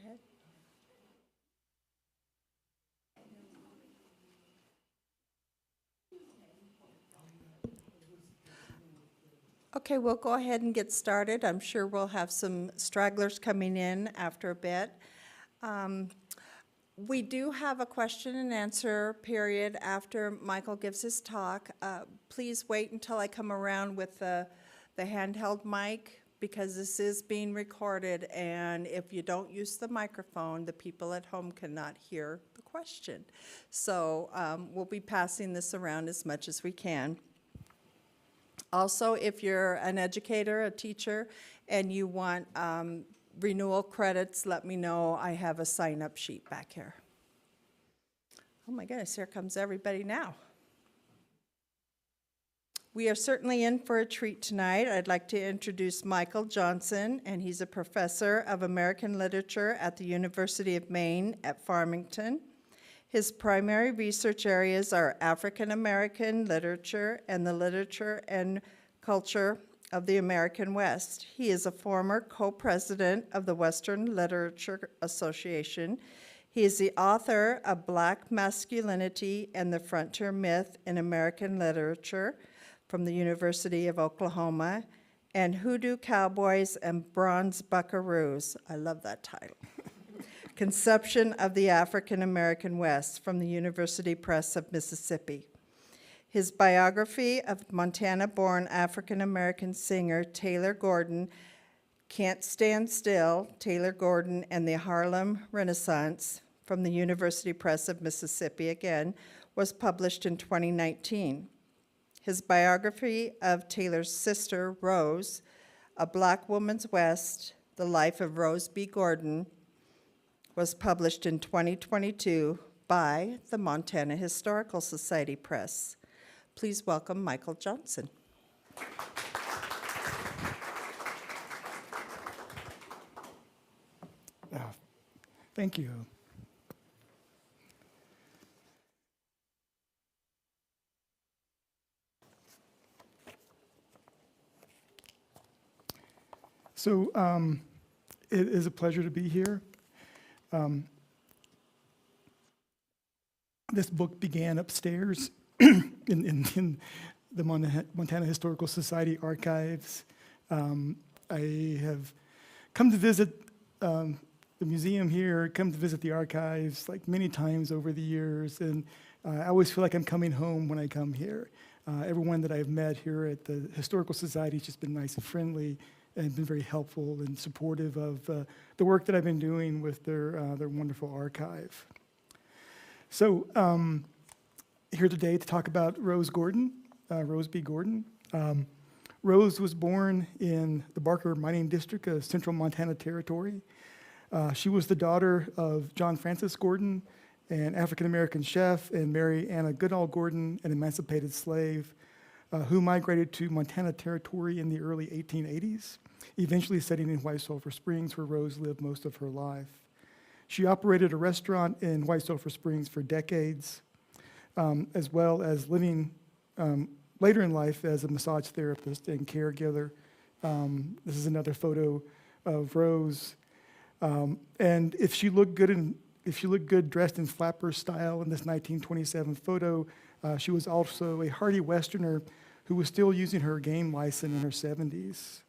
ahead. Okay, we'll go ahead and get started. I'm sure we'll have some stragglers coming in after a bit. We do have a question and answer period after Michael gives his talk. Please wait until I come around with the handheld mic, because this is being recorded, and if you don't use the microphone, the people at home cannot hear the question. So we'll be passing this around as much as we can. Also, if you're an educator, a teacher, and you want renewal credits, let me know. I have a sign-up sheet back here. Oh my goodness, here comes everybody now. We are certainly in for a treat tonight. I'd like to introduce Michael Johnson, and he's a professor of American literature at the University of Maine at Farmington. His primary research areas are African American literature and the literature and culture of the American West. He is a former co-president of the Western Literature Association. He is the author of Black Masculinity and the Frontier Myth in American Literature from the University of Oklahoma, and Hoodoo Cowboys and Bronze Buckaroos. I love that title. Conception of the African American West from the University Press of Mississippi. His biography of Montana-born African American singer Taylor Gordon, Can't Stand Still, Taylor Gordon and the Harlem Renaissance, from the University Press of Mississippi again, was published in 2019. His biography of Taylor's sister, Rose, A Black Woman's West, The Life of Rose B.Gordon, was published in 2022 by the Montana Historical Society Press. Please welcome Michael Johnson. Thank you. So it is a pleasure to be here. This book began upstairs in the Montana Historical Society archives. I have come to visit the museum here, come to visit the archives like many times over the years, and I always feel like I'm coming home when I come here. Everyone that I've met here at the Historical Society has just been nice and friendly and been very helpful and supportive of the work that I've been doing with their wonderful archive. So here today to talk about Rose Gordon, Rose B. Gordon. Rose was born in the Barker Mining District of Central Montana Territory. She was the daughter of John Francis Gordon, an African-American chef, and Mary Anna Goodall Gordon, an emancipated slave, who migrated to Montana Territory in the early 1880s, eventually settling in White Sulphur Springs, where Rose lived most of her life. She operated a restaurant in White Sulphur Springs for decades, as well as living later in life as a massage therapist and caregiver. This is another photo of Rose. And if she looked good dressed in flapper style in this 1927 photo, she was also a hardy Westerner who was still using her game license in her 70s.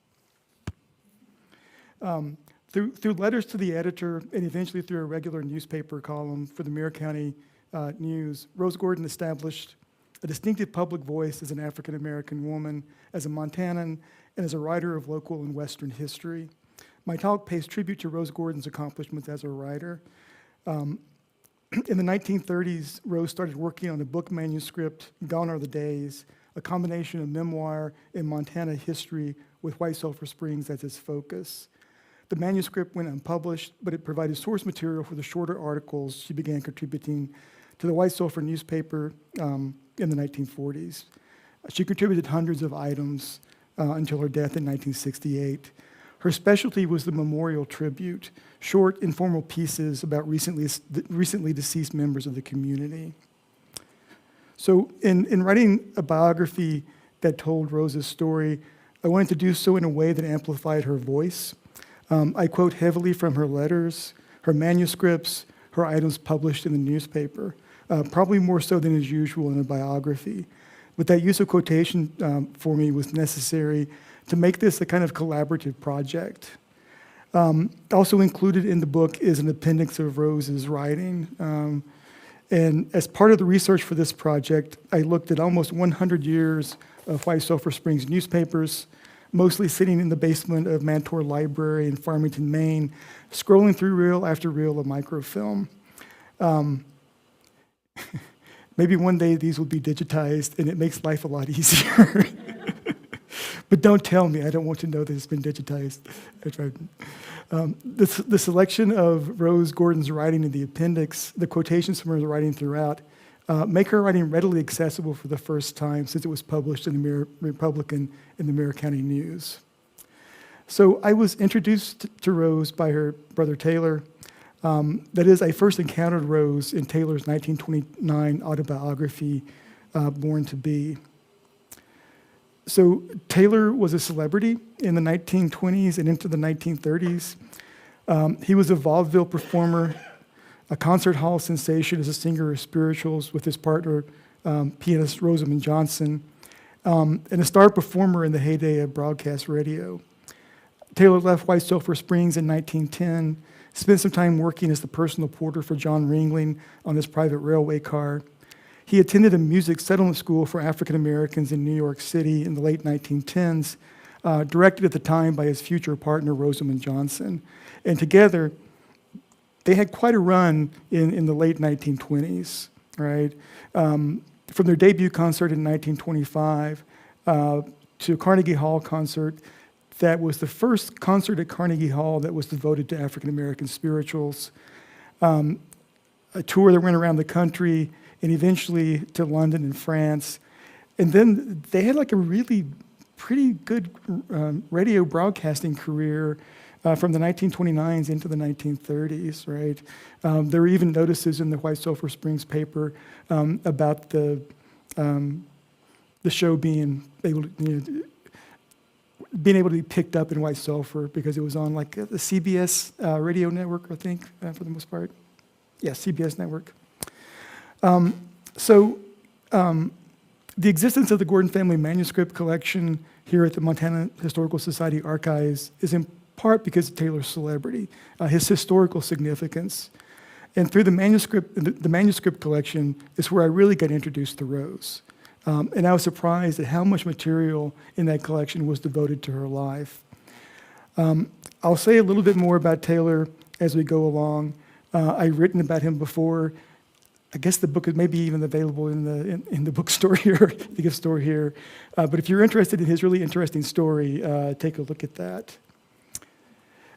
Through letters to the editor and eventually through a regular newspaper column for the Meagher County News, Rose Gordon established a distinctive public voice as an African-American woman, as a Montanan, and as a writer of local and Western history. My talk pays tribute to Rose Gordon's accomplishments as a writer. In the 1930s, Rose started working on a book manuscript, Gone Are the Days, a combination of memoir and Montana history with White Sulphur Springs as its focus. The manuscript went unpublished, but it provided source material for the shorter articles she began contributing to the White Sulphur newspaper in the 1940s. She contributed hundreds of items until her death in 1968. Her specialty was the memorial tribute, short, informal pieces about recently deceased members of the community. So in writing a biography that told Rose's story, I wanted to do so in a way that amplified her voice. I quote heavily from her letters, her manuscripts, her items published in the newspaper, probably more so than is usual in a biography. But that use of quotation for me was necessary to make this a kind of collaborative project. Also included in the book is an appendix of Rose's writing. And as part of the research for this project, I looked at almost 100 years of White Sulphur Springs newspapers, mostly sitting in the basement of Mantor Library in Farmington, Maine, scrolling through reel after reel of microfilm. Maybe one day these will be digitized and it makes life a lot easier. But don't tell me, I don't want to know that it's been digitized. The selection of Rose Gordon's writing in the appendix, the quotations from her writing throughout, make her writing readily accessible for the first time since it was published in the Republican and the Meagher County News. So I was introduced to Rose by her brother Taylor. That is, I first encountered Rose in Taylor's 1929 autobiography, Born to Be. So Taylor was a celebrity in the 1920s and into the 1930s. He was a vaudeville performer, a concert hall sensation as a singer of spirituals with his partner, pianist Rosamond Johnson, and a star performer in the heyday of broadcast radio. Taylor left White Sulphur Springs in 1910, spent some time working as the personal porter for John Ringling on his private railway car. He attended a music settlement school for African Americans in New York City in the late 1910s, directed at the time by his future partner, Rosamond Johnson. And together, they had quite a run in the late 1920s, right? From their debut concert in 1925 to a Carnegie Hall concert that was the first concert at Carnegie Hall that was devoted to African American spirituals, a tour that went around the country, and eventually to London and France. And then they had like a really pretty good radio broadcasting career from the 1929s into the 1930s, right? There were even notices in the White Sulphur Springs paper about the show being able to, being able to be picked up in White Sulphur because it was on like the CBS radio network, I think, for the most part. Yeah, CBS network. The existence of the Gordon family manuscript collection here at the Montana Historical Society Archives is in part because of Taylor's celebrity, his historical significance. And through the manuscript collection is where I really got introduced to Rose. And I was surprised at how much material in that collection was devoted to her life. I'll say a little bit more about Taylor as we go along. I've written about him before. I guess the book is maybe even available in the bookstore here, the gift store here. But if you're interested in his really interesting story, take a look at that.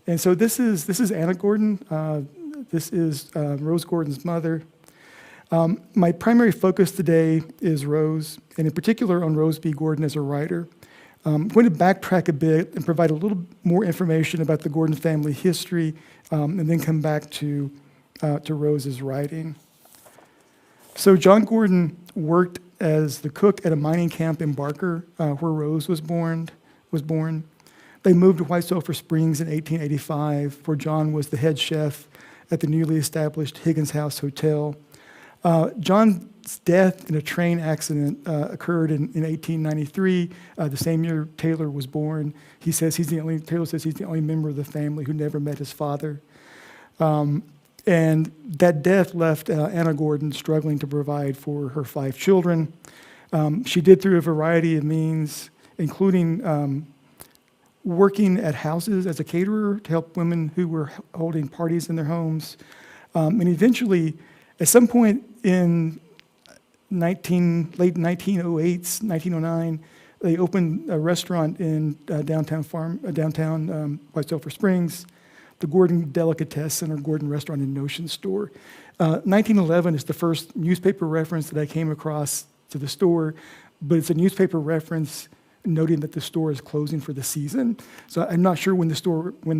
And so this is Anna Gordon. This is Rose Gordon's mother. My primary focus today is Rose, and in particular on Rose B. Gordon as a writer. I'm going to backtrack a bit and provide a little more information about the Gordon family history, and then come back to Rose's writing. So John Gordon worked as the cook at a mining camp in Barker, where Rose was born. They moved to White Sulphur Springs in 1885, where John was the head chef at the newly established Higgins House Hotel. John's death in a train accident occurred in 1893, the same year Taylor was born. Taylor says he's the only member of the family who never met his father. And that death left Anna Gordon struggling to provide for her 5 children. She did through a variety of means, including working at houses as a caterer to help women who were holding parties in their homes. And eventually, at some point in late 1908, 1909, they opened a restaurant in downtown White Sulphur Springs, the Gordon Delicatessen or Gordon Restaurant and Notion Store. 1911 is the first newspaper reference that I came across to the store, but it's a newspaper reference noting that the store is closing for the season. So I'm not sure when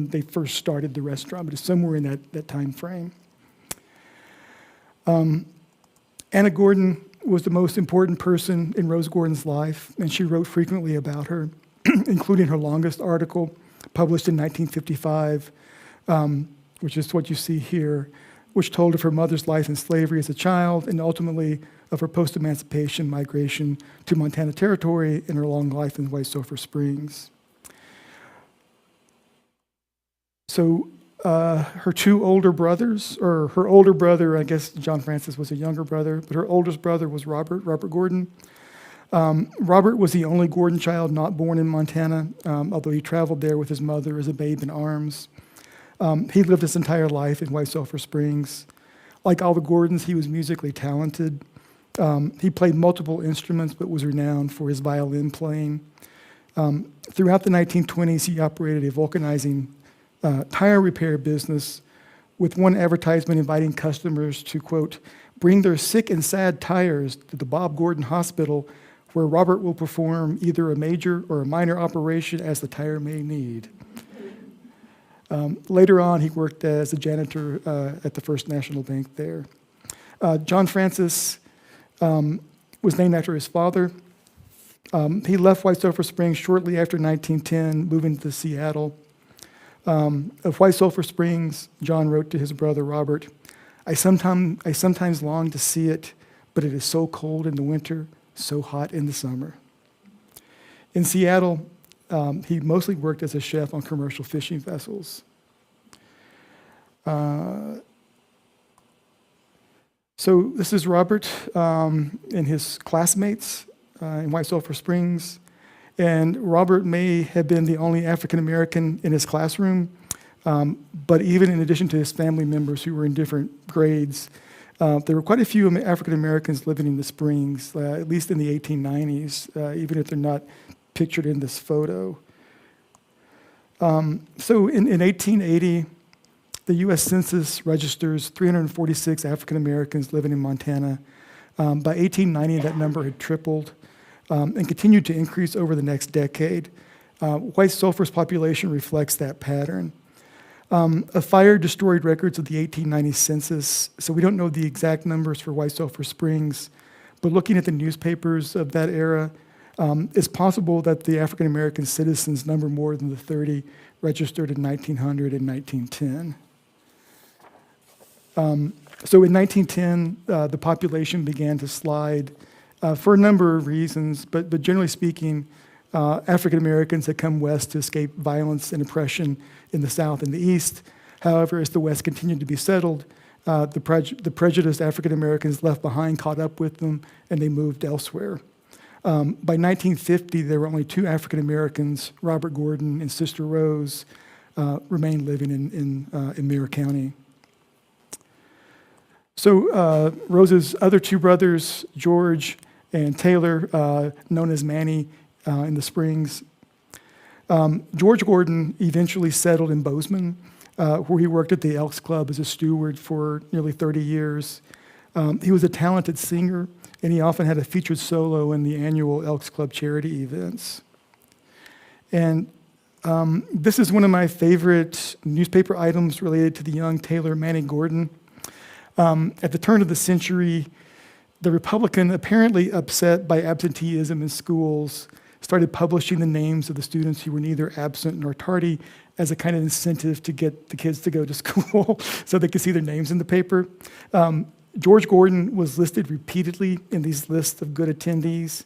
they first started the restaurant, but it's somewhere in that time frame. Anna Gordon was the most important person in Rose Gordon's life, and she wrote frequently about her, including her longest article, published in 1955, which is what you see here, which told of her mother's life in slavery as a child and ultimately of her post-emancipation migration to Montana Territory and her long life in White Sulphur Springs. So her two older brothers, or her older brother, I guess John Francis was a younger brother, but her oldest brother was Robert Gordon. Robert was the only Gordon child not born in Montana, although he traveled there with his mother as a babe in arms. He lived his entire life in White Sulphur Springs. Like all the Gordons, he was musically talented. He played multiple instruments, but was renowned for his violin playing. Throughout the 1920s, he operated a vulcanizing tire repair business, with one advertisement inviting customers to, quote, bring their sick and sad tires to the Bob Gordon Hospital, where Robert will perform either a major or a minor operation as the tire may need. Later on, he worked as a janitor at the First National Bank there. John Francis was named after his father. He left White Sulphur Springs shortly after 1910, moving to Seattle. Of White Sulphur Springs, John wrote to his brother Robert, I sometimes long to see it, but it is so cold in the winter, so hot in the summer. In Seattle, he mostly worked as a chef on commercial fishing vessels. So this is Robert and his classmates in White Sulphur Springs. And Robert may have been the only African American in his classroom, but even in addition to his family members who were in different grades, there were quite a few African Americans living in the Springs, at least in the 1890s, even if they're not pictured in this photo. So in 1880, the U.S. Census registers 346 African Americans living in Montana. By 1890, that number had tripled. And continued to increase over the next decade. White Sulphur's population reflects that pattern. A fire destroyed records of the 1890 census, so we don't know the exact numbers for White Sulphur Springs, but looking at the newspapers of that era, it's possible that the African American citizens number more than the 30 registered in 1900 and 1910. So in 1910, the population began to slide for a number of reasons, but generally speaking, African Americans had come west to escape violence and oppression in the South and the East. However, as the West continued to be settled, the prejudiced African Americans left behind caught up with them, and they moved elsewhere. By 1950, there were only two African Americans, Robert Gordon and Sister Rose, remained living in Meagher County. So Rose's other two brothers, George and Taylor, known as Manny in the Springs. George Gordon eventually settled in Bozeman, where he worked at the Elks Club as a steward for nearly 30 years. He was a talented singer, and he often had a featured solo in the annual Elks Club charity events. And this is one of my favorite newspaper items related to the young Taylor Manny Gordon. At the turn of the century, the Republican, apparently upset by absenteeism in schools, started publishing the names of the students who were neither absent nor tardy as a kind of incentive to get the kids to go to school so they could see their names in the paper. George Gordon was listed repeatedly in these lists of good attendees.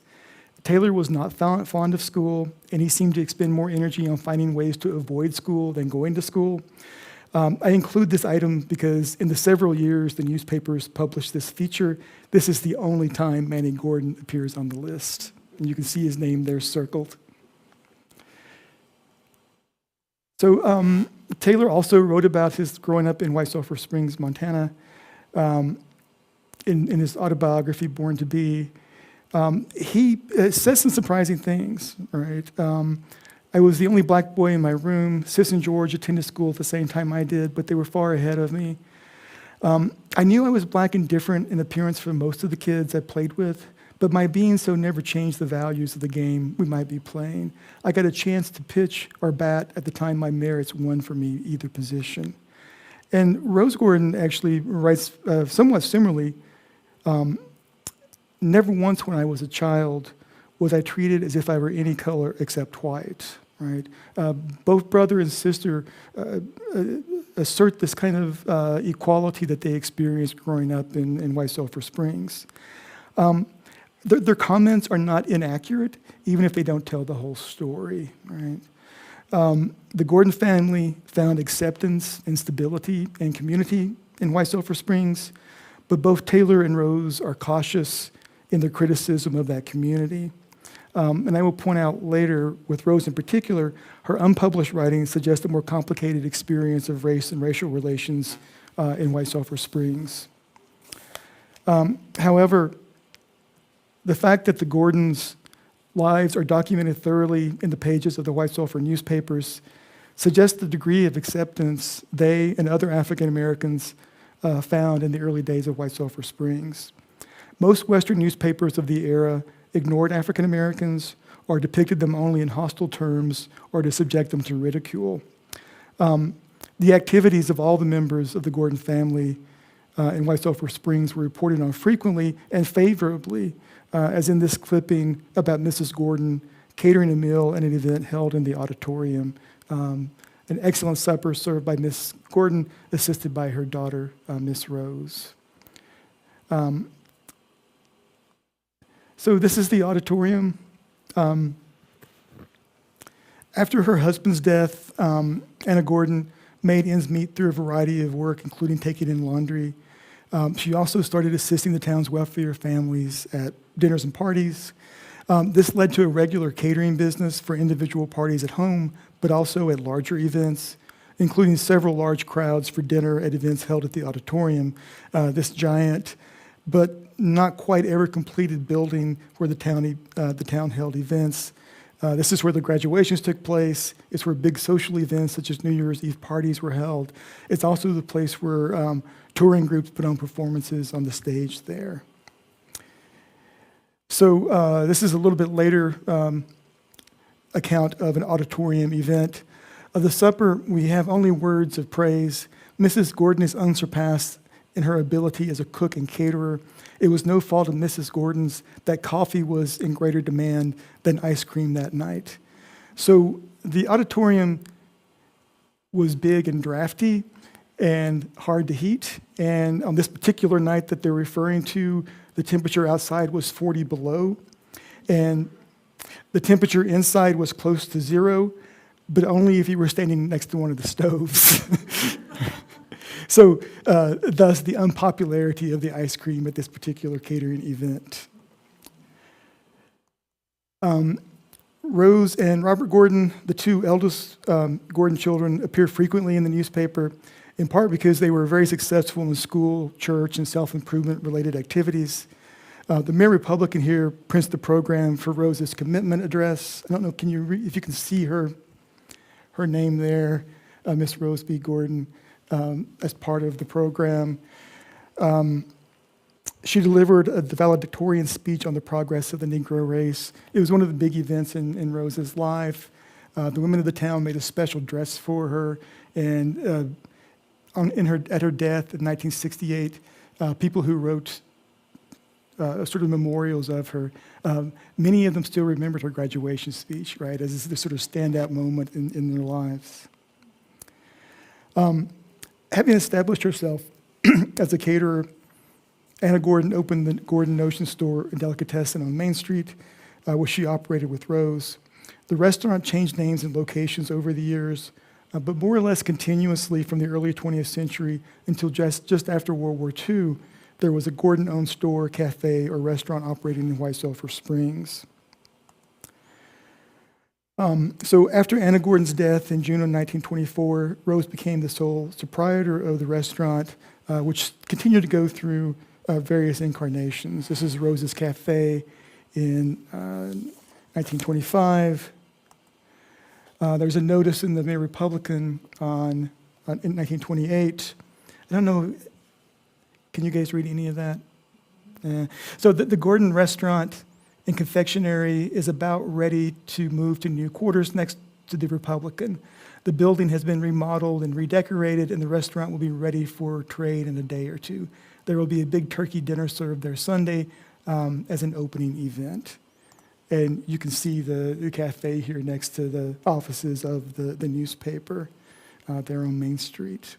Taylor was not fond of school, and he seemed to expend more energy on finding ways to avoid school than going to school. I include this item because in the several years the newspapers published this feature, this is the only time Manny Gordon appears on the list. And you can see his name there circled. So Taylor also wrote about his growing up in White Sulphur Springs, Montana, in his autobiography, Born to Be. He says some surprising things, right? I was the only black boy in my room. Sis and George attended school at the same time I did, but they were far ahead of me. I knew I was black and different in appearance from most of the kids I played with, but my being so never changed the values of the game we might be playing. I got a chance to pitch or bat at the time my merits won for me either position. And Rose Gordon actually writes somewhat similarly. Never once when I was a child was I treated as if I were any color except white, right? Both brother and sister assert this kind of equality that they experienced growing up in White Sulphur Springs. Their comments are not inaccurate, even if they don't tell the whole story, right? The Gordon family found acceptance and stability and community in White Sulphur Springs, but both Taylor and Rose are cautious in their criticism of that community. And I will point out later, with Rose in particular, her unpublished writings suggest a more complicated experience of race and racial relations in White Sulphur Springs. However, the fact that the Gordons' lives are documented thoroughly in the pages of the White Sulphur newspapers suggests the degree of acceptance they and other African Americans found in the early days of White Sulphur Springs. Most Western newspapers of the era ignored African Americans or depicted them only in hostile terms or to subject them to ridicule. The activities of all the members of the Gordon family in White Sulphur Springs were reported on frequently and favorably, as in this clipping about Mrs. Gordon catering a meal at an event held in the auditorium. An excellent supper served by Miss Gordon, assisted by her daughter, Miss Rose. So this is the auditorium. After her husband's death, Anna Gordon made ends meet through a variety of work, including taking in laundry. She also started assisting the town's wealthier families at dinners and parties. This led to a regular catering business for individual parties at home, but also at larger events, including several large crowds for dinner at events held at the auditorium. This giant, but not quite ever completed building where the town held events. This is where the graduations took place. It's where big social events such as New Year's Eve parties were held. It's also the place where touring groups put on performances on the stage there. So this is a little bit later account of an auditorium event. Of the supper, we have only words of praise. Mrs. Gordon is unsurpassed in her ability as a cook and caterer. It was no fault of Mrs. Gordon's that coffee was in greater demand than ice cream that night. So the auditorium was big and drafty and hard to heat. And on this particular night that they're referring to, the temperature outside was 40 below. And the temperature inside was close to zero, but only if you were standing next to one of the stoves. So thus the unpopularity of the ice cream at this particular catering event. Rose and Robert Gordon, the two eldest Gordon children, appear frequently in the newspaper, in part because they were very successful in school, church, and self-improvement related activities. The Mayor Republican here prints the program for Rose's commitment address. I don't know, if you can see her name there, Miss Rose B. Gordon, as part of the program. She delivered the valedictorian speech on the progress of the Negro race. It was one of the big events in Rose's life. The women of the town made a special dress for her, and at her death in 1968, people who wrote sort of memorials of her, many of them still remembered her graduation speech, right, as this sort of standout moment in their lives. Having established herself as a caterer, Anna Gordon opened the Gordon Notion Store and Delicatessen on Main Street, where she operated with Rose. The restaurant changed names and locations over the years, but more or less continuously from the early 20th century until just after World War II, there was a Gordon-owned store, cafe, or restaurant operating in White Sulphur Springs. So after Anna Gordon's death in June of 1924, Rose became the sole proprietor of the restaurant, which continued to go through various incarnations. This is Rose's Cafe in 1925. There's a notice in the Mayor Republican in 1928. I don't know, can you guys read any of that? So the Gordon restaurant and confectionery is about ready to move to new quarters next to the Republican. The building has been remodeled and redecorated, and the restaurant will be ready for trade in a day or two. There will be a big turkey dinner served there Sunday as an opening event. And you can see the cafe here next to the offices of the newspaper there on Main Street.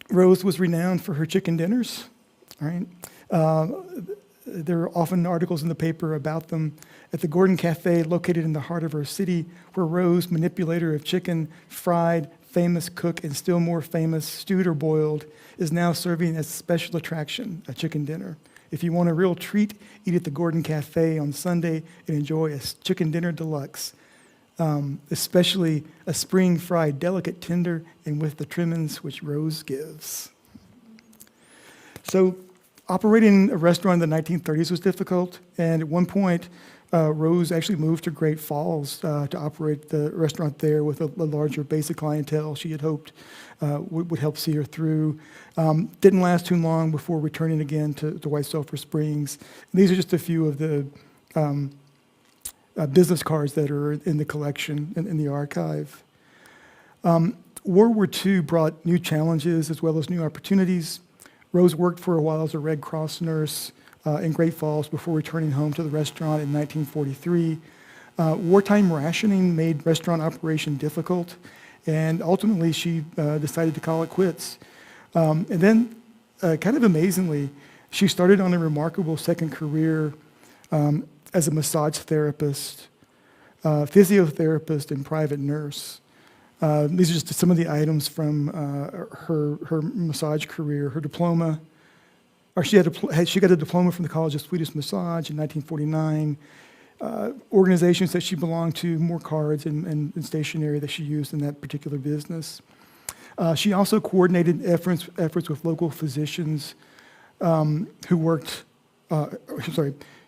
Rose was renowned for her chicken dinners, all right? There are often articles in the paper about them. At the Gordon Cafe, located in the heart of our city, where Rose, manipulator of chicken, fried, famous cook, and still more famous, stewed or boiled, is now serving as a special attraction, a chicken dinner. If you want a real treat, eat at the Gordon Cafe on Sunday and enjoy a chicken dinner deluxe, especially a spring fried, delicate, tender, and with the trimmings which Rose gives. So, operating a restaurant in the 1930s was difficult, and at one point, Rose actually moved to Great Falls to operate the restaurant there with a larger base of clientele she had hoped would help see her through. Didn't last too long before returning again to White Sulphur Springs. And these are just a few of the business cards that are in the collection, in the archive. World War II brought new challenges as well as new opportunities. Rose worked for a while as a Red Cross nurse in Great Falls before returning home to the restaurant in 1943. Wartime rationing made restaurant operation difficult, and ultimately she decided to call it quits. And then, kind of amazingly, she started on a remarkable second career as a massage therapist, physiotherapist, and private nurse. These are just some of the items from her massage career. Her diploma, or she got a diploma from the College of Swedish Massage in 1949. Organizations that she belonged to, more cards and stationery that she used in that particular business. She also coordinated efforts with local physicians who worked.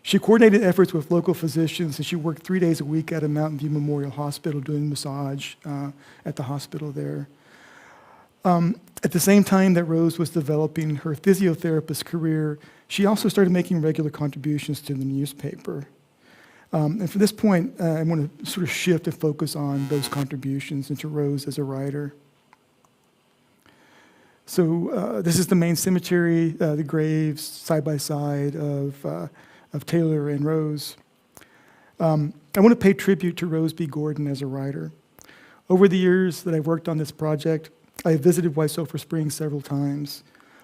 She coordinated efforts with local physicians, and she worked 3 days a week at a Mountain View Memorial Hospital doing massage at the hospital there. At the same time that Rose was developing her physiotherapist career, she also started making regular contributions to the newspaper. And from this point, I want to sort of shift and focus on those contributions and to Rose as a writer. So this is the main cemetery, the graves side by side of Taylor and Rose. I want to pay tribute to Rose B. Gordon as a writer. Over the years that I've worked on this project, I have visited White Sulphur Springs several times.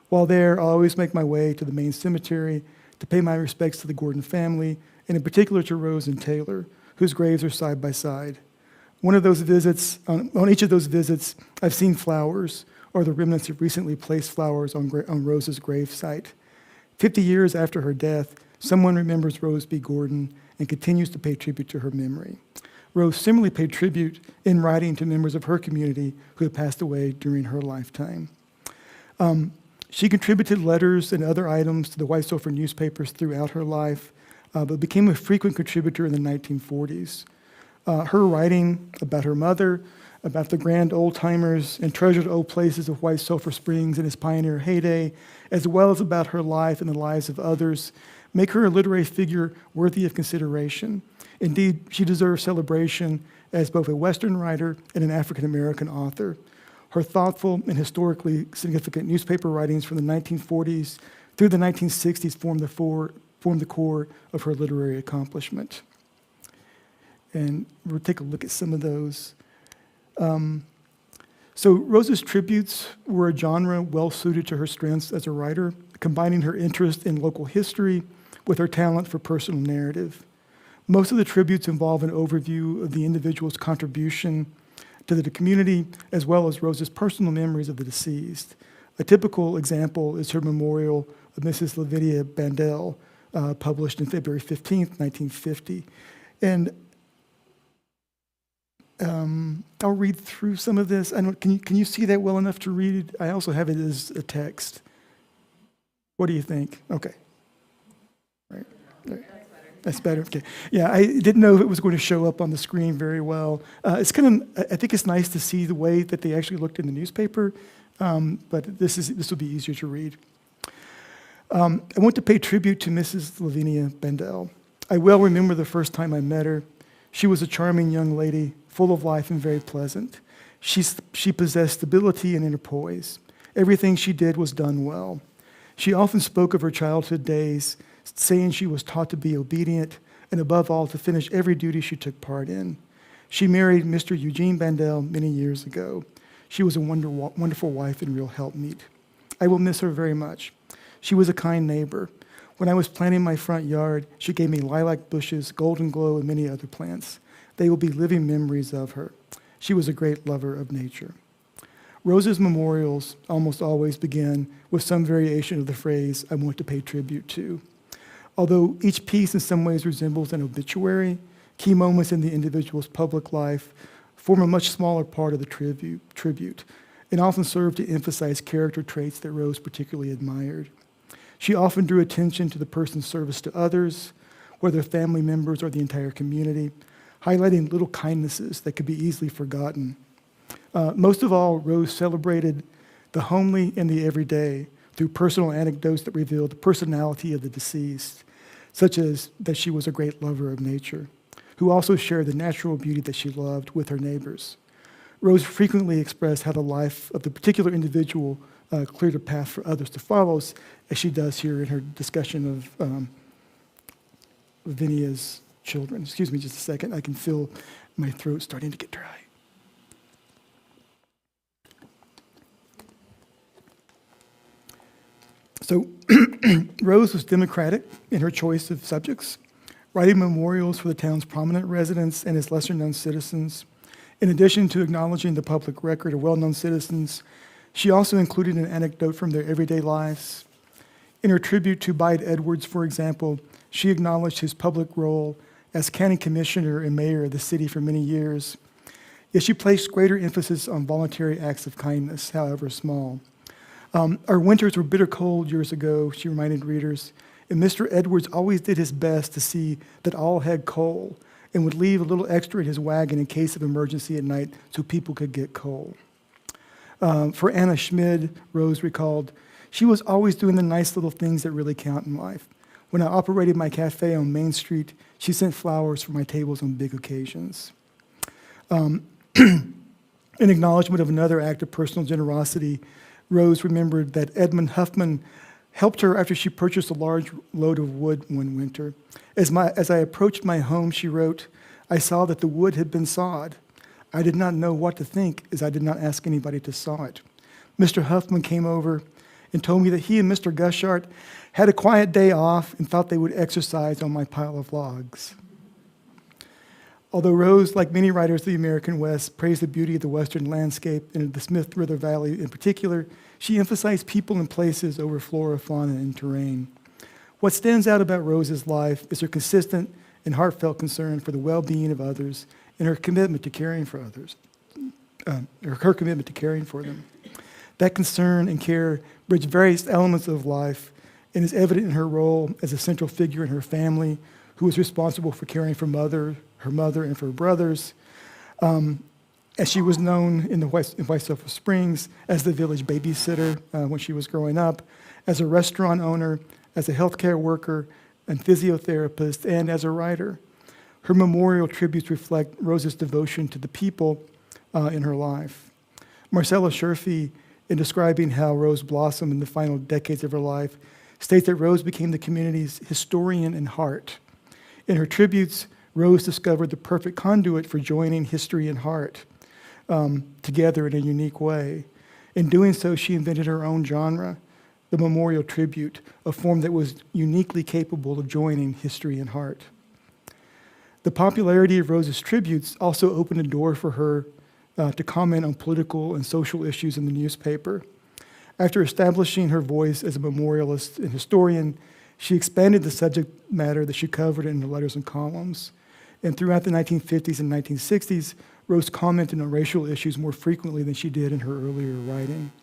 While there, I'll always make my way to the main cemetery to pay my respects to the Gordon family, and in particular to Rose and Taylor, whose graves are side by side. One of those visits, on each of those visits, I've seen flowers, or the remnants of recently placed flowers on Rose's grave site. 50 years after her death, someone remembers Rose B. Gordon and continues to pay tribute to her memory. Rose similarly paid tribute in writing to members of her community who had passed away during her lifetime. She contributed letters and other items to the White Sulphur newspapers throughout her life, but became a frequent contributor in the 1940s. Her writing about her mother, about the grand old-timers and treasured old places of White Sulphur Springs in its pioneer heyday, as well as about her life and the lives of others, make her a literary figure worthy of consideration. Indeed, she deserves celebration as both a Western writer and an African-American author. Her thoughtful and historically significant newspaper writings from the 1940s through the 1960s form the core of her literary accomplishment. And we'll take a look at some of those. So Rose's tributes were a genre well-suited to her strengths as a writer, combining her interest in local history with her talent for personal narrative. Most of the tributes involve an overview of the individual's contribution to the community, as well as Rose's personal memories of the deceased. A typical example is her memorial of Mrs. Lavinia Bendel, published on February 15th, 1950. And I'll read through some of this. Can you see that well enough to read? I also have it as a text. What do you think? Okay. Right. That's better. Okay. Yeah, I didn't know if it was going to show up on the screen very well. I think it's nice to see the way that they actually looked in the newspaper, but this will be easier to read. I want to pay tribute to Mrs. Lavinia Bendel. I well remember the first time I met her. She was a charming young lady, full of life and very pleasant. She possessed stability and inner poise. Everything she did was done well. She often spoke of her childhood days, saying she was taught to be obedient and above all to finish every duty she took part in. She married Mr. Eugene Bendel many years ago. She was a wonderful wife and real helpmeet. I will miss her very much. She was a kind neighbor. When I was planting my front yard, she gave me lilac bushes, golden glow, and many other plants. They will be living memories of her. She was a great lover of nature. Rose's memorials almost always begin with some variation of the phrase, I want to pay tribute to. Although each piece in some ways resembles an obituary, key moments in the individual's public life form a much smaller part of the tribute and often serve to emphasize character traits that Rose particularly admired. She often drew attention to the person's service to others, whether family members or the entire community, highlighting little kindnesses that could be easily forgotten. Most of all, Rose celebrated the homely and the everyday through personal anecdotes that revealed the personality of the deceased, such as that she was a great lover of nature, who also shared the natural beauty that she loved with her neighbors. Rose frequently expressed how the life of the particular individual cleared a path for others to follow, as she does here in her discussion of Lavinia's children. Excuse me just a second, I can feel my throat starting to get dry. So Rose was democratic in her choice of subjects, writing memorials for the town's prominent residents and its lesser-known citizens. In addition to acknowledging the public record of well-known citizens, she also included an anecdote from their everyday lives. In her tribute to Bide Edwards, for example, she acknowledged his public role as county commissioner and mayor of the city for many years. Yet she placed greater emphasis on voluntary acts of kindness, however small. Our winters were bitter cold years ago, she reminded readers, and Mr. Edwards always did his best to see that all had coal and would leave a little extra in his wagon in case of emergency at night so people could get coal. For Anna Schmid, Rose recalled, she was always doing the nice little things that really count in life. When I operated my cafe on Main Street, she sent flowers for my tables on big occasions. In acknowledgement of another act of personal generosity, Rose remembered that Edmund Huffman helped her after she purchased a large load of wood one winter. As I approached my home, she wrote, I saw that the wood had been sawed. I did not know what to think, as I did not ask anybody to saw it. Mr. Huffman came over and told me that he and Mr. Gushart had a quiet day off and thought they would exercise on my pile of logs. Although Rose, like many writers of the American West, praised the beauty of the Western landscape and of the Smith River Valley in particular, she emphasized people and places over flora, fauna, and terrain. What stands out about Rose's life is her consistent and heartfelt concern for the well-being of others and her commitment to caring for others, her commitment to caring for them. That concern and care bridge various elements of life and is evident in her role as a central figure in her family, who was responsible for caring for her mother and for her brothers, as she was known in White Sulphur Springs as the village babysitter when she was growing up, as a restaurant owner, as a healthcare worker and physiotherapist, and as a writer. Her memorial tributes reflect Rose's devotion to the people in her life. Marcella Scherfy, in describing how Rose blossomed in the final decades of her life, states that Rose became the community's historian and heart. In her tributes, Rose discovered the perfect conduit for joining history and heart together in a unique way. In doing so, she invented her own genre, the memorial tribute, a form that was uniquely capable of joining history and heart. The popularity of Rose's tributes also opened a door for her to comment on political and social issues in the newspaper. After establishing her voice as a memorialist and historian, she expanded the subject matter that she covered in her letters and columns. And throughout the 1950s and 1960s, Rose commented on racial issues more frequently than she did in her earlier writing.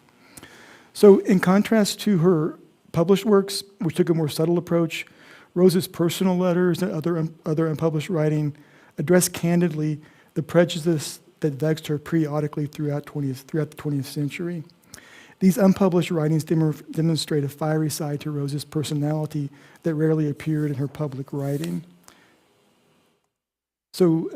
So in contrast to her published works, which took a more subtle approach, Rose's personal letters and other unpublished writing addressed candidly the prejudice that vexed her periodically throughout the 20th century. These unpublished writings demonstrate a fiery side to Rose's personality that rarely appeared in her public writing. So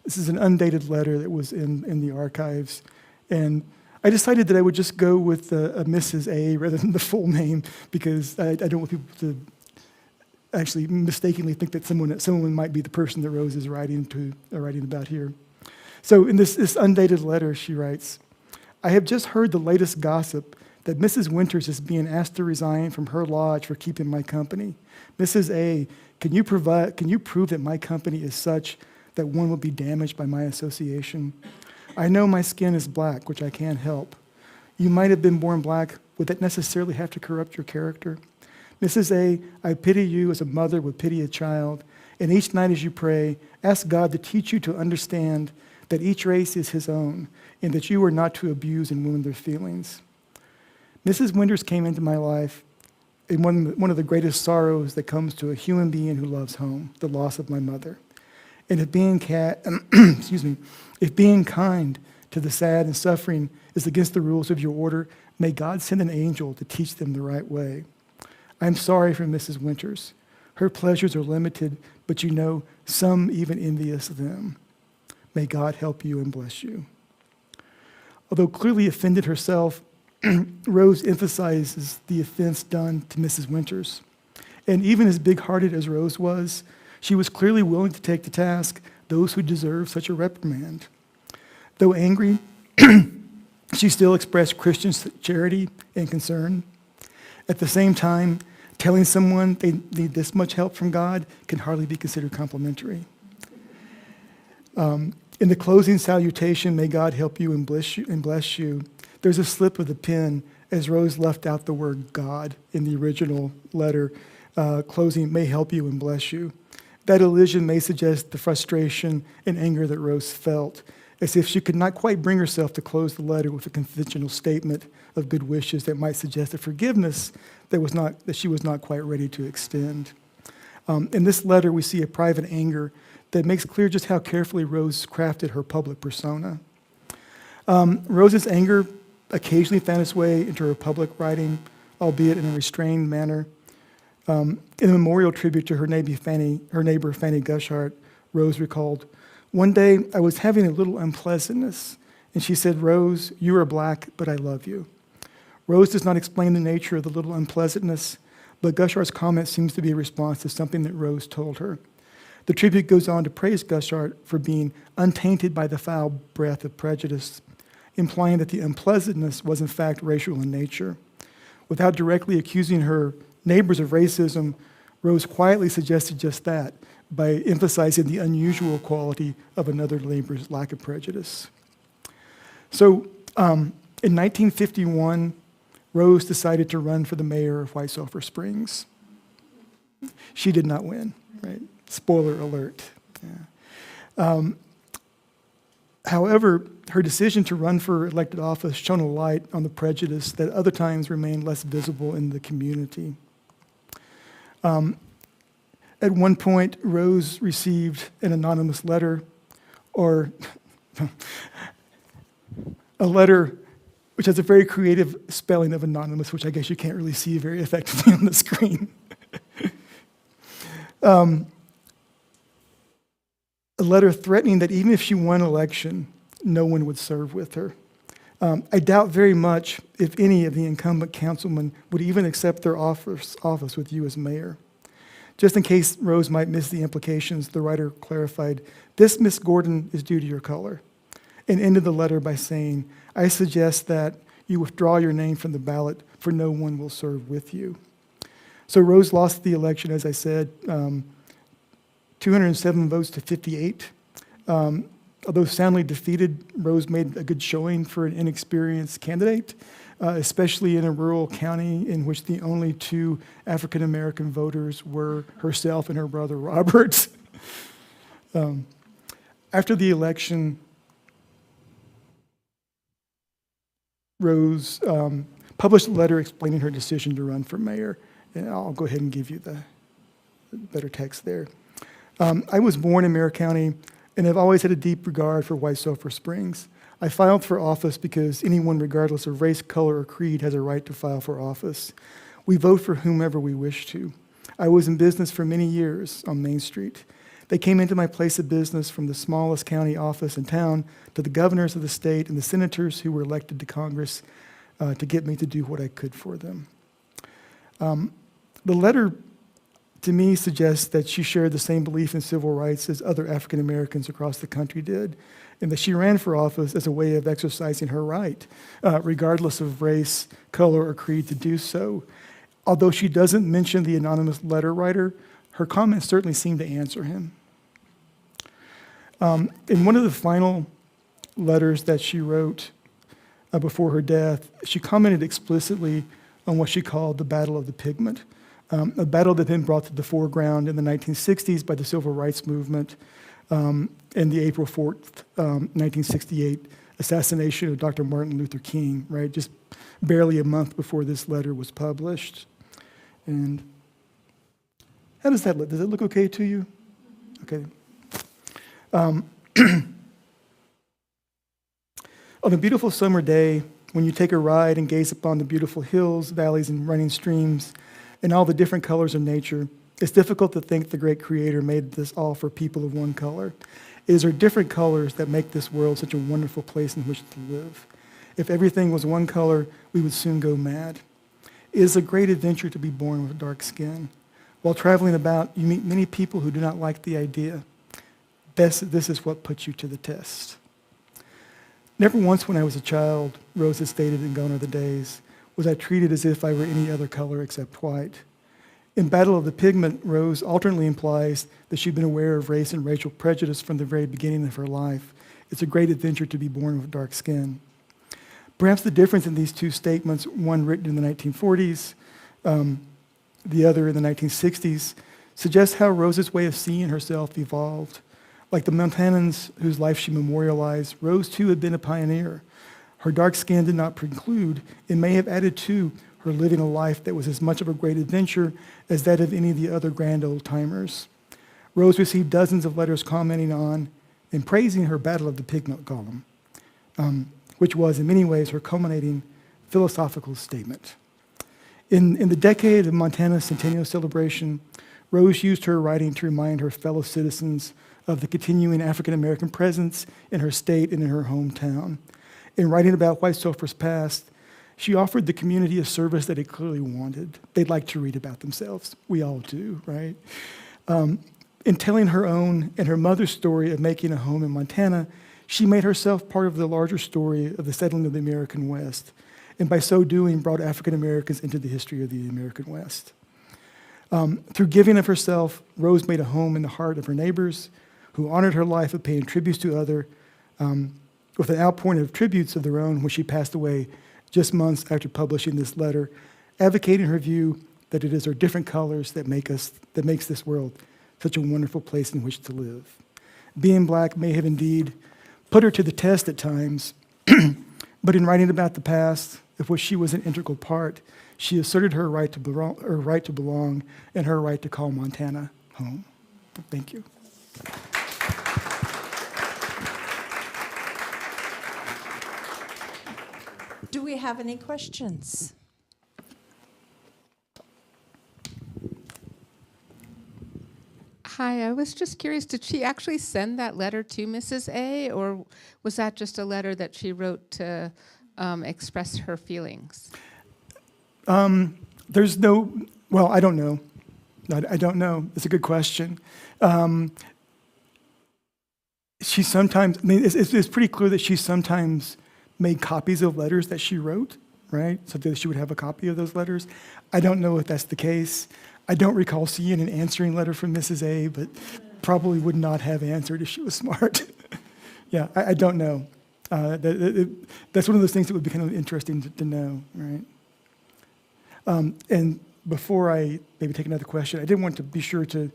this is an undated letter that was in the archives, and I decided that I would just go with a Mrs. A rather than the full name because I don't want people to actually mistakenly think that someone might be the person that Rose is writing about here. So in this undated letter, she writes, "I have just heard the latest gossip that Mrs. Winters is being asked to resign from her lodge for keeping my company. Mrs. A, can you prove that my company is such that one will be damaged by my association? I know my skin is black, which I can't help. You might have been born black. Would that necessarily have to corrupt your character? Mrs. A, I pity you as a mother would pity a child, and each night as you pray, ask God to teach you to understand that each race is his own, and that you are not to abuse and wound their feelings. Mrs. Winters came into my life in one of the greatest sorrows that comes to a human being who loves home, the loss of my mother. And if being if being kind to the sad and suffering is against the rules of your order, may God send an angel to teach them the right way. I'm sorry for Mrs. Winters. Her pleasures are limited, but you know, some even envious them. May God help you and bless you." Although clearly offended herself, Rose emphasizes the offense done to Mrs. Winters. And even as big-hearted as Rose was, she was clearly willing to take to task those who deserve such a reprimand. Though angry, she still expressed Christian charity and concern. At the same time, telling someone they need this much help from God can hardly be considered complimentary. In the closing salutation, "May God help you and bless you," there's a slip of the pen as Rose left out the word God in the original letter, closing, "May help you and bless you." That elision may suggest the frustration and anger that Rose felt, as if she could not quite bring herself to close the letter with a conventional statement of good wishes that might suggest a forgiveness that she was not quite ready to extend. In this letter, we see a private anger that makes clear just how carefully Rose crafted her public persona. Rose's anger occasionally found its way into her public writing, albeit in a restrained manner. In a memorial tribute to her neighbor Fanny Gushart, Rose recalled, "One day I was having a little unpleasantness, and she said, 'Rose, you are black, but I love you.' Rose does not explain the nature of the little unpleasantness, but Gushart's comment seems to be a response to something that Rose told her. The tribute goes on to praise Gushart for being untainted by the foul breath of prejudice, implying that the unpleasantness was in fact racial in nature. Without directly accusing her neighbors of racism, Rose quietly suggested just that by emphasizing the unusual quality of another neighbor's lack of prejudice. So in 1951, Rose decided to run for the mayor of White Sulphur Springs. She did not win, right? Spoiler alert. Yeah. However, her decision to run for elected office shone a light on the prejudice that other times remained less visible in the community. At one point, Rose received an anonymous letter, or a letter which has a very creative spelling of anonymous, which I guess you can't really see very effectively on the screen. A letter threatening that even if she won election, no one would serve with her. I doubt very much if any of the incumbent councilmen would even accept their office with you as mayor. Just in case Rose might miss the implications, the writer clarified, "This, Miss Gordon, is due to your color," and ended the letter by saying, "I suggest that you withdraw your name from the ballot, for no one will serve with you." So Rose lost the election, as I said, 207 votes to 58. Although soundly defeated, Rose made a good showing for an inexperienced candidate, especially in a rural county in which the only two African-American voters were herself and her brother Robert. After the election, Rose published a letter explaining her decision to run for mayor, and I'll go ahead and give you the better text there. I was born in Meagher County and have always had a deep regard for White Sulphur Springs. I filed for office because anyone, regardless of race, color, or creed, has a right to file for office. We vote for whomever we wish to. I was in business for many years on Main Street. They came into my place of business from the smallest county office in town to the governors of the state and the senators who were elected to Congress to get me to do what I could for them. The letter to me suggests that she shared the same belief in civil rights as other African Americans across the country did, and that she ran for office as a way of exercising her right, regardless of race, color, or creed, to do so. Although she doesn't mention the anonymous letter writer, her comments certainly seem to answer him. In one of the final letters that she wrote before her death, she commented explicitly on what she called the Battle of the Pigment, a battle that had been brought to the foreground in the 1960s by the Civil Rights Movement and the April 4th, 1968 assassination of Dr. Martin Luther King, right? Just barely a month before this letter was published. And how does that look? Does it look okay to you? Okay. On a beautiful summer day, when you take a ride and gaze upon the beautiful hills, valleys, and running streams, and all the different colors of nature, it's difficult to think the great Creator made this all for people of one color. It is our different colors that make this world such a wonderful place in which to live. If everything was one color, we would soon go mad. It is a great adventure to be born with dark skin. While traveling about, you meet many people who do not like the idea. This is what puts you to the test. Never once when I was a child, Rose has stated in Gone Are the Days, was I treated as if I were any other color except white. In Battle of the Pigment, Rose alternately implies that she'd been aware of race and racial prejudice from the very beginning of her life. It's a great adventure to be born with dark skin. Perhaps the difference in these two statements, one written in the 1940s, the other in the 1960s, suggests how Rose's way of seeing herself evolved. Like the Montanans whose life she memorialized, Rose too had been a pioneer. Her dark skin did not preclude, it may have added to, her living a life that was as much of a great adventure as that of any of the other grand old-timers. Rose received dozens of letters commenting on and praising her Battle of the Pigment column, which was in many ways her culminating philosophical statement. In the decade of Montana's centennial celebration, Rose used her writing to remind her fellow citizens of the continuing African-American presence in her state and in her hometown. In writing about White Sulphur's past, she offered the community a service that it clearly wanted. They'd like to read about themselves. We all do, right? In telling her own and her mother's story of making a home in Montana, she made herself part of the larger story of the settling of the American West, and by so doing, brought African Americans into the history of the American West. Through giving of herself, Rose made a home in the heart of her neighbors, who honored her life of paying tributes to others, with an outpouring of tributes of their own when she passed away just months after publishing this letter, advocating her view that it is our different colors that makes this world such a wonderful place in which to live. Being Black may have indeed put her to the test at times, but in writing about the past, of which she was an integral part, she asserted her right to belong, and her right to call Montana home. Thank you. Do we have any questions? Hi, I was just curious, did she actually send that letter to Mrs. A, or was that just a letter that she wrote to express her feelings? There's no, well, I don't know. I don't know. It's a good question. She sometimes, I mean, it's pretty clear that she sometimes made copies of letters that she wrote, right? So that she would have a copy of those letters. I don't know if that's the case. I don't recall seeing an answering letter from Mrs. A, but probably would not have answered if she was smart. Yeah, I don't know. That's one of those things that would be kind of interesting to know, right? And before I maybe take another question, I did want to be sure to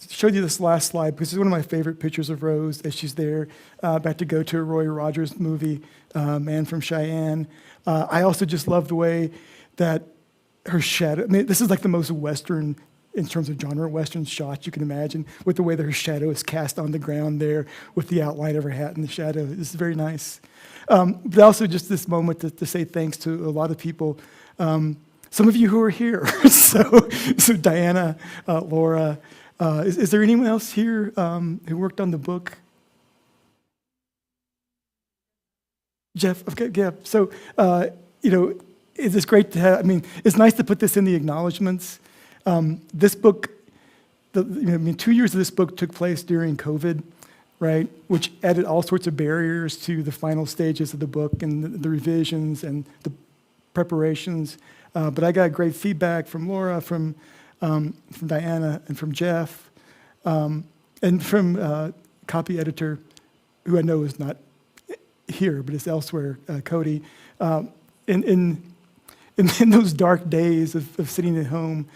show you this last slide because it's one of my favorite pictures of Rose as she's there, about to go to a Roy Rogers movie, Man from Cheyenne. I also just love the way that her shadow, I mean, this is like the most Western, in terms of genre, Western shot you can imagine, with the way that her shadow is cast on the ground there with the outline of her hat in the shadow. This is very nice. But also just this moment to say thanks to a lot of people, some of you who are here. so Diana, Laura, is there anyone else here who worked on the book? Jeff, okay, yeah. So, it's great to have, I mean, it's nice to put this in the acknowledgments. This book, 2 years of this book took place during COVID, right? Which added all sorts of barriers to the final stages of the book and the revisions and the preparations. But I got great feedback from Laura, from Diana, and from Jeff, and from copy editor, who I know is not here, but is elsewhere, Cody. In those dark days of sitting at home,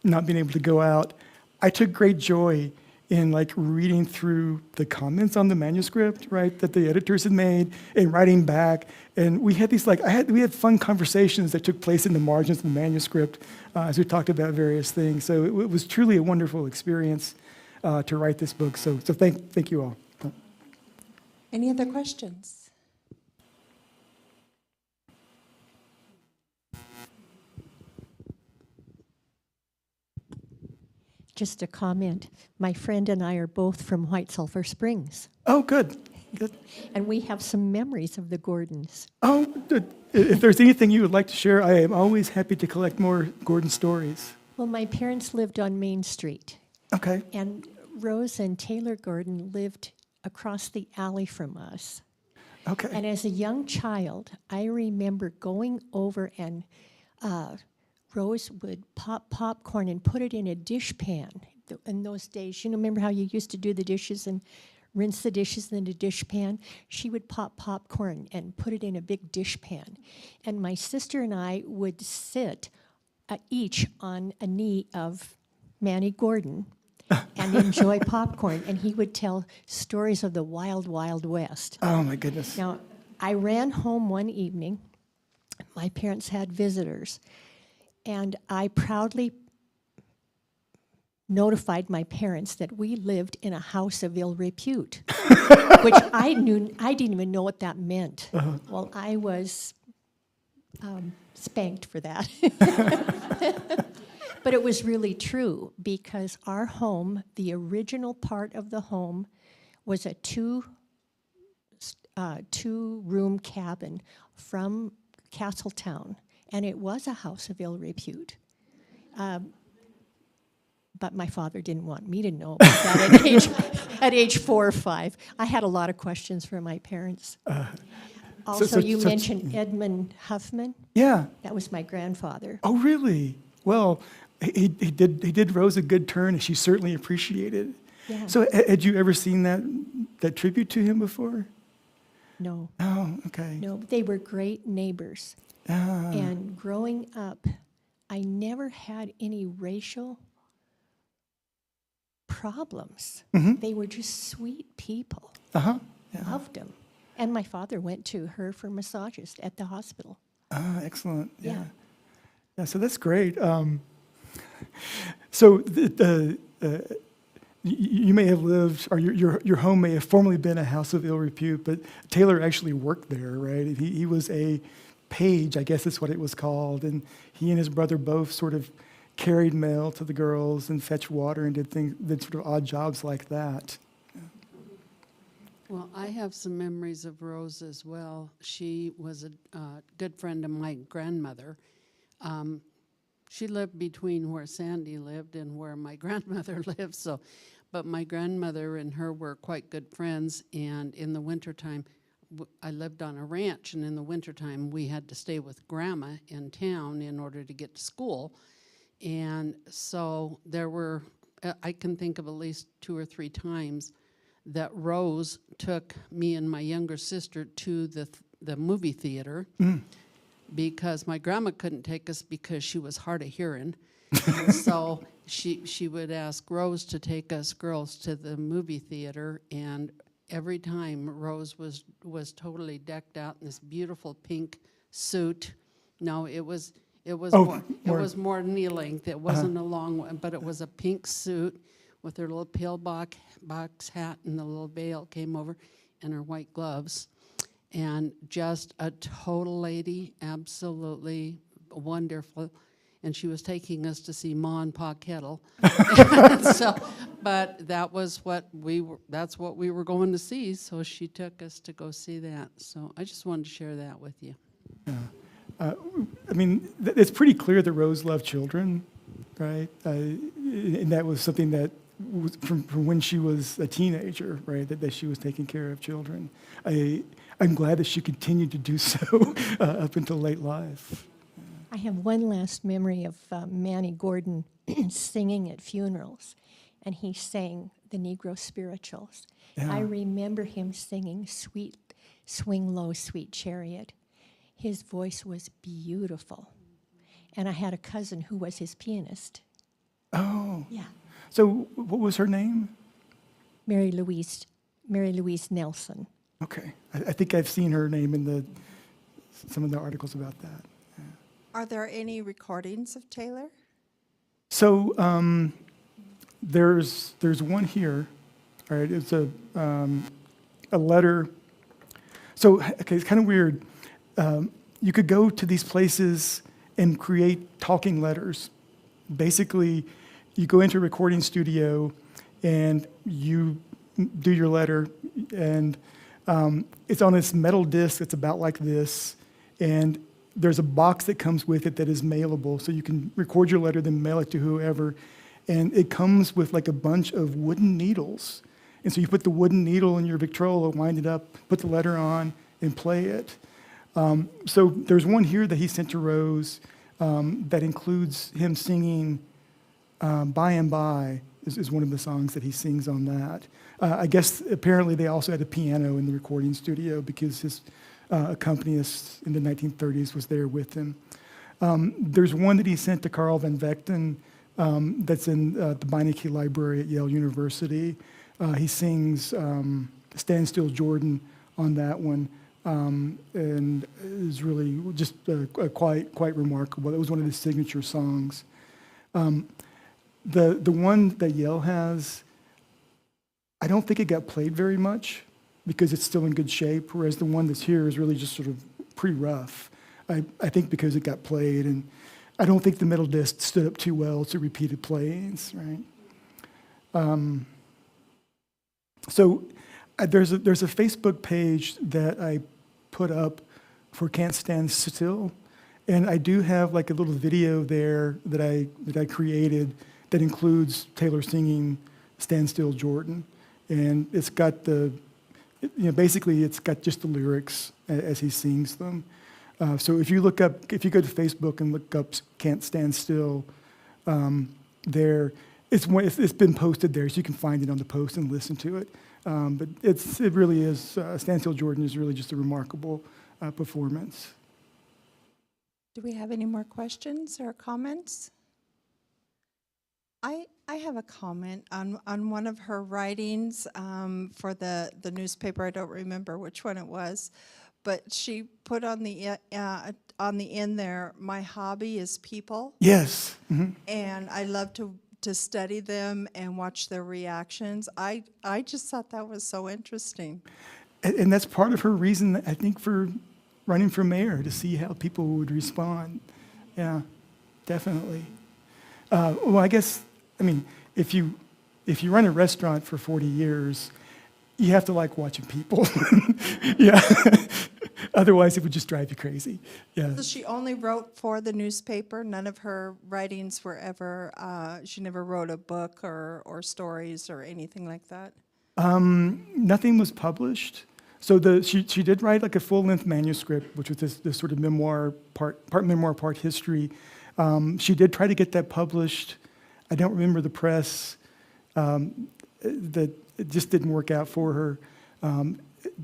not being able to go out, I took great joy in reading through the comments on the manuscript, right, that the editors had made, and writing back. And we had these we had fun conversations that took place in the margins of the manuscript as we talked about various things. So it was truly a wonderful experience to write this book. So thank you all. Any other questions? Just a comment. My friend and I are both from White Sulphur Springs, Oh, good. and we have some memories of the Gordons. Oh, if there's anything you would like to share, I am always happy to collect more Gordon stories. Well, my parents lived on Main Street, Okay. and Rose and Taylor Gordon lived across the alley from us. Okay. And as a young child, I remember going over and Rose would pop popcorn and put it in a dish pan. In those days, remember how you used to do the dishes and rinse the dishes in a dish pan? She would pop popcorn and put it in a big dish pan. And my sister and I would sit each on a knee of Manny Gordon and enjoy popcorn. And he would tell stories of the wild, wild West. Oh, my goodness. Now, I ran home one evening. My parents had visitors. And I proudly notified my parents that we lived in a house of ill repute, which I didn't even know what that meant. Well, I was spanked for that. But it was really true, because our home, the original part of the home, was a two-room cabin from Castletown. And it was a house of ill repute. But my father didn't want me to know about that at age 4 or 5. I had a lot of questions for my parents. Also, you mentioned Edmund Huffman. Yeah. That was my grandfather. Oh, really? Well, he did Rose a good turn, and she certainly appreciated it. Yeah. So had you ever seen that tribute to him before? No, Oh, okay. no, they were great neighbors. Ah. And growing up, I never had any racial problems. Mhm. They were just sweet people. Uh-huh. Yeah. Loved them. And my father went to her for massages at the hospital. Ah, excellent. Yeah. Yeah. Yeah, so that's great. So you may have lived, or your home may have formerly been a house of ill repute, but Taylor actually worked there, right? He was a page, I guess that's what it was called, and he and his brother both sort of carried mail to the girls and fetched water and did sort of odd jobs like that. Well, I have some memories of Rose as well. She was a good friend of my grandmother. She lived between where Sandy lived and where my grandmother lived, but my grandmother and her were quite good friends, and in the wintertime, I lived on a ranch, and in the wintertime, we had to stay with Grandma in town in order to get to school. And so there were, I can think of at least 2 or 3 times that Rose took me and my younger sister to the movie theater because my grandma couldn't take us because she was hard of hearing. And so she would ask Rose to take us girls to the movie theater, and every time Rose was totally decked out in this beautiful pink suit. No, it was more knee length. It wasn't a long one, but it was a pink suit with her little pillbox hat and the little veil came over, and her white gloves, and just a total lady, absolutely wonderful. And she was taking us to see Ma and Pa Kettle. But that was that's what we were going to see, so she took us to go see that. So I just wanted to share that with you. Yeah. I mean, it's pretty clear that Rose loved children, right? And that was something that was from when she was a teenager, right? That she was taking care of children. I'm glad that she continued to do so up until late life. I have one last memory of Manny Gordon singing at funerals, and he sang the Negro spirituals. Yeah. I remember him singing "Sweet Swing Low, Sweet Chariot." His voice was beautiful, and I had a cousin who was his pianist. Oh. Yeah, So what was her name? Mary Louise Nelson. Okay. I think I've seen her name in some of the articles about that. Are there any recordings of Taylor? So there's one here. All right, it's a letter. So okay, it's kind of weird. You could go to these places and create talking letters. Basically, you go into a recording studio and you do your letter, and it's on this metal disc that's about like this, and there's a box that comes with it that is mailable, so you can record your letter, then mail it to whoever, and it comes with like a bunch of wooden needles. And so you put the wooden needle in your Victrola, wind it up, put the letter on, and play it. So there's one here that he sent to Rose that includes him singing By and By is one of the songs that he sings on that. I guess apparently they also had a piano in the recording studio because his accompanist in the 1930s was there with him. There's one that he sent to Carl Van Vechten that's in the Beinecke Library at Yale University. He sings Stand Still Jordan on that one, and is really just quite remarkable. That was one of his signature songs. The one that Yale has, I don't think it got played very much because it's still in good shape, whereas the one that's here is really just sort of pretty rough. I think because it got played, and I don't think the middle disc stood up too well to repeated playings, right? So there's a Facebook page that I put up for Can't Stand Still, and I do have like a little video there that I created that includes Taylor singing Stand Still Jordan, and it's got basically it's got just the lyrics as he sings them. So if you go to Facebook and look up Can't Stand Still, there, it's been posted there, so you can find it on the post and listen to it. But it really is, Stand Still Jordan is really just a remarkable performance. Do we have any more questions or comments? I have a comment on one of her writings for the newspaper. I don't remember which one it was, but she put on the end there, "My hobby is people." Yes. Mm-hmm. And I love to study them and watch their reactions. I just thought that was so interesting. And that's part of her reason, I think, for running for mayor, to see how people would respond. Yeah, definitely. Well, I guess, if you run a restaurant for 40 years, you have to like watching people. Yeah. Otherwise, it would just drive you crazy. Yeah. So she only wrote for the newspaper. None of her writings were ever, she never wrote a book or stories or anything like that? Nothing was published. So she did write like a full-length manuscript, which was this sort of memoir, part memoir, part history. She did try to get that published. I don't remember the press. That it just didn't work out for her.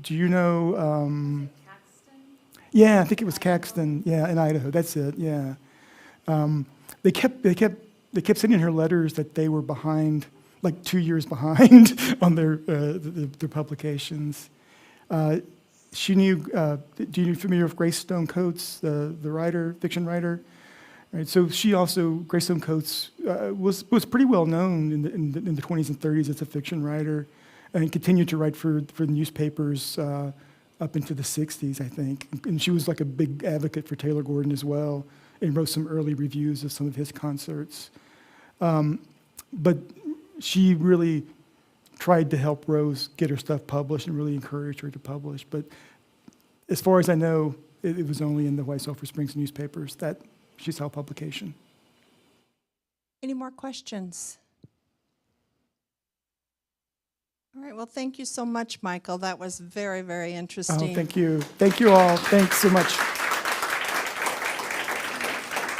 Do you know? Yeah, I think it was Caxton. Yeah, in Idaho. That's it. Yeah. They kept sending her letters that they were behind, like 2 years behind on their publications. She knew. Do you familiar with Grace Stone Coates, the writer, fiction writer? Right. So she also, Grace Stone Coates, was pretty well known in the 20s and 30s as a fiction writer, and continued to write for the newspapers up into the 60s, I think. And she was like a big advocate for Taylor Gordon as well, and wrote some early reviews of some of his concerts. But she really tried to help Rose get her stuff published and really encouraged her to publish. But as far as I know, it was only in the White Sulphur Springs newspapers that she saw publication. Any more questions? All right, well, thank you so much, Michael. That was very, very Oh, interesting. thank you. Thank you all. Thanks so much.